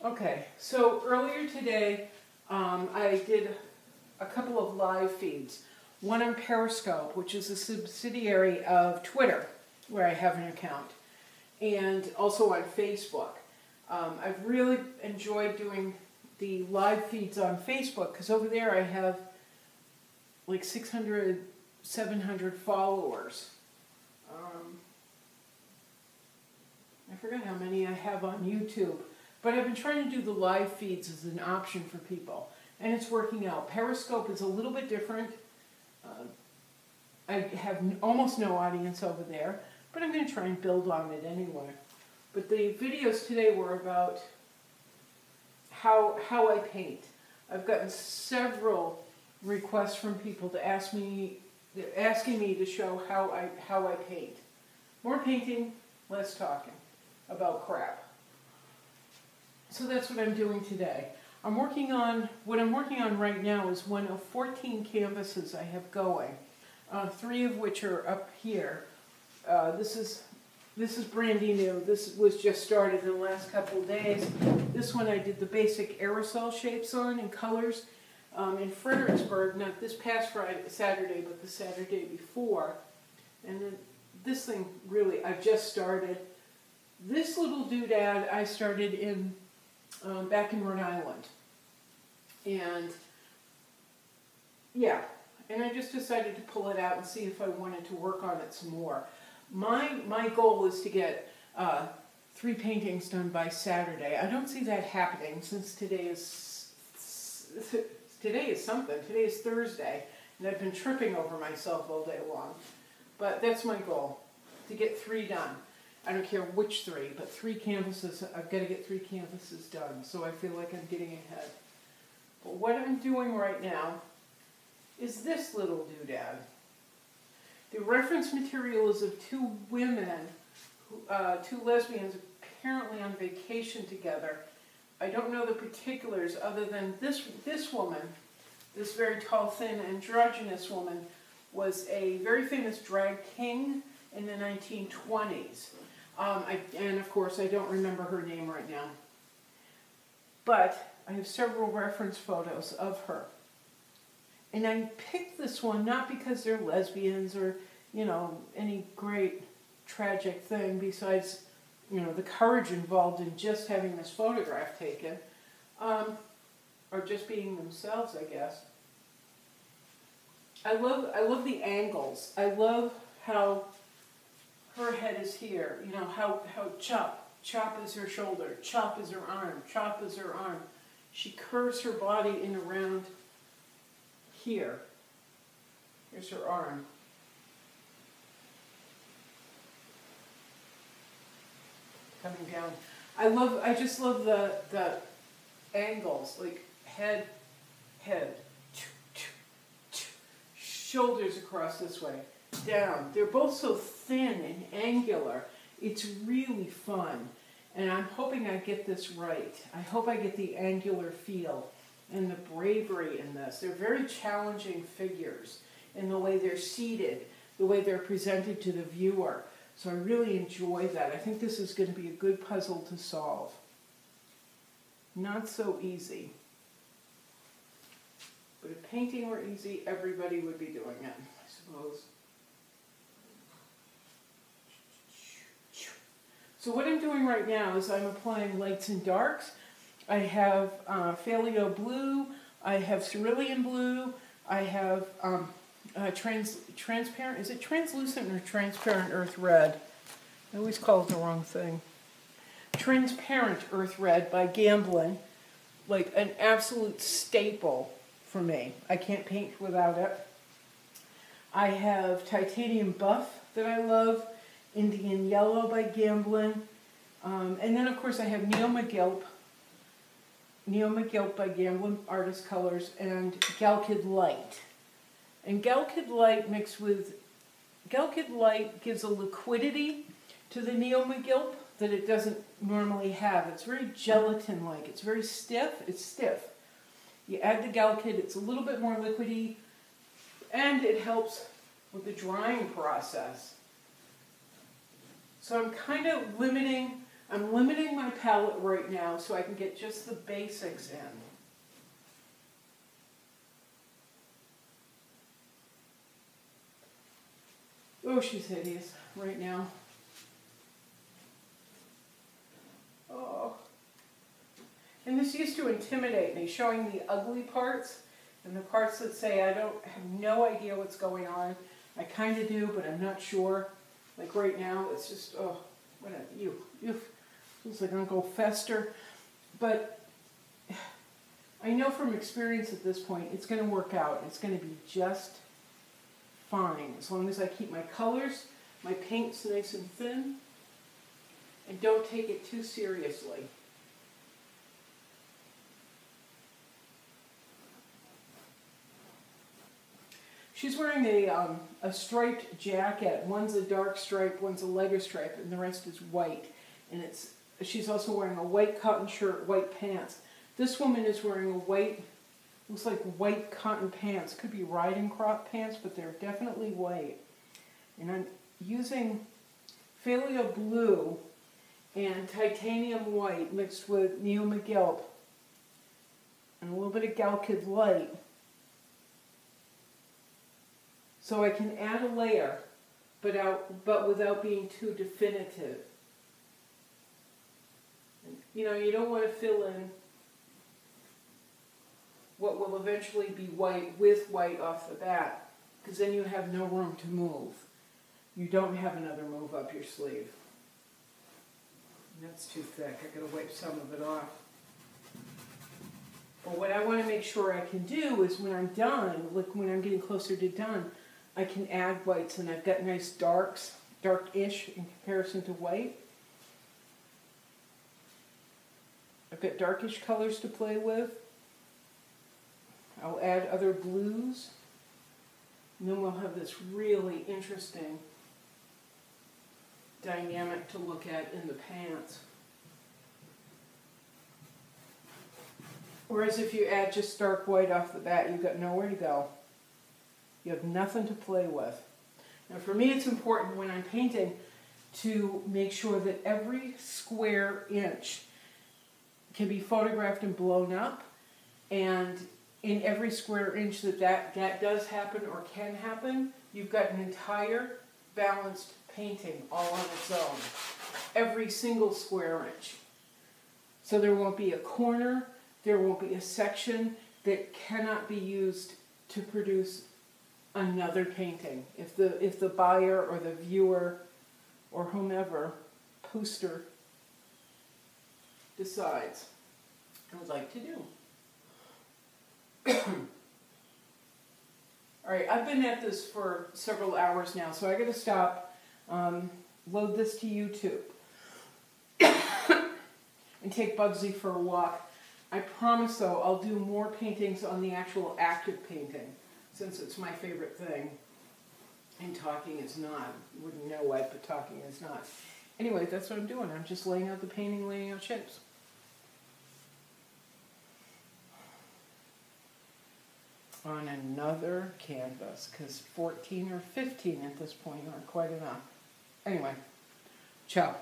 Okay, so earlier today I did a couple of live feeds. One on Periscope, which is a subsidiary of Twitter, where I have an account, and also on Facebook. I've really enjoyed doing the live feeds on Facebook because over there I have like 600, 700 followers. I forgot how many I have on YouTube. But I've been trying to do the live feeds as an option for people, and it's working out. Periscope is a little bit different. I have almost no audience over there, but I'm going to try and build on it anyway. But the videos today were about how I paint. I've gotten several requests from people to asking me to show how I paint. More painting, less talking about crap. So that's what I'm doing today. What I'm working on right now is one of 14 canvases I have going. 3 of which are up here. This is brandy new. This was just started in the last couple of days. This one I did the basic aerosol shapes on in colors in Fredericksburg, not this past Saturday, but the Saturday before. And then this thing really, I've just started. This little doodad I started in back in Rhode Island. And yeah, and I just decided to pull it out and see if I wanted to work on it some more. My goal is to get 3 paintings done by Saturday. I don't see that happening since today is something. Today is Thursday, and I've been tripping over myself all day long. But that's my goal, to get 3 done. I don't care which 3, but 3 canvases. I've got to get 3 canvases done, so I feel like I'm getting ahead. But what I'm doing right now is this little doodad. The reference material is of 2 women, 2 lesbians, apparently on vacation together. I don't know the particulars other than this woman, this very tall, thin, androgynous woman, was a very famous drag king in the 1920s. And of course, I don't remember her name right now. But I have several reference photos of her. And I picked this one not because they're lesbians or, you know, any great tragic thing besides, you know, the courage involved in just having this photograph taken, or just being themselves, I guess. I love the angles. I love how her head is here. You know, how chop is her shoulder, chop is her arm, chop is her arm. She curves her body in around here. Here's her arm. Coming down. I just love the angles, like head, shoulders across this way, down. They're both so thin and angular. It's really fun. And I'm hoping I get this right. I hope I get the angular feel and the bravery in this. They're very challenging figures in the way they're seated, the way they're presented to the viewer. So I really enjoy that. I think this is going to be a good puzzle to solve. Not so easy. But if painting were easy, everybody would be doing it, I suppose. So what I'm doing right now is I'm applying lights and darks. I have Phthalo blue, I have cerulean blue, I have transparent, is it translucent or transparent earth red? I always call it the wrong thing. Transparent earth red by Gamblin, like an absolute staple for me. I can't paint without it. I have titanium buff that I love, Indian yellow by Gamblin, and then of course I have Neo McGilp by Gamblin Artist Colors, and Galkid Light. And Galkid Light gives a liquidity to the Neo McGilp that it doesn't normally have. It's very gelatin-like. It's very stiff. It's stiff. You add the Galkid, it's a little bit more liquidy, and it helps with the drying process. So I'm kind of limiting, I'm limiting my palette right now so I can get just the basics in. Oh, she's hideous right now. Oh. And this used to intimidate me, showing the ugly parts and the parts that say I don't have no idea what's going on. I kind of do, but I'm not sure. Like right now, it's just, oh, what a, you. Feels like Uncle Fester. But I know from experience at this point, it's going to work out. It's going to be just fine, as long as I keep my colors, my paints nice and thin, and don't take it too seriously. She's wearing a striped jacket. One's a dark stripe, one's a lighter stripe, and the rest is white. And she's also wearing a white cotton shirt, white pants. This woman is wearing a white, looks like white cotton pants. Could be riding crop pants, but they're definitely white. And I'm using Phthalo blue and titanium white mixed with Neo Miguel and a little bit of Galkid light, so I can add a layer, but without being too definitive. You know, you don't want to fill in what will eventually be white with white off the bat, because then you have no room to move. You don't have another move up your sleeve. That's too thick. I gotta wipe some of it off. But what I want to make sure I can do is when I'm done, like when I'm getting closer to done, I can add whites, and I've got nice darks, dark-ish in comparison to white. I've got darkish colors to play with. I'll add other blues. And then we'll have this really interesting dynamic to look at in the pants. Whereas if you add just stark white off the bat, you've got nowhere to go. You have nothing to play with. Now for me, it's important when I'm painting to make sure that every square inch can be photographed and blown up, and in every square inch that does happen or can happen, you've got an entire balanced painting all on its own. Every single square inch. So there won't be a corner, there won't be a section that cannot be used to produce another painting. If the buyer or the viewer or whomever, poster, decides I would like to do. Alright, I've been at this for several hours now, so I gotta stop, load this to YouTube, and take Bugsy for a walk. I promise though, I'll do more paintings on the actual active painting, since it's my favorite thing, and talking is not. You wouldn't know what, but talking is not. Anyway, that's what I'm doing. I'm just laying out the painting, laying out shapes. On another canvas, because 14 or 15 at this point aren't quite enough. Anyway, ciao.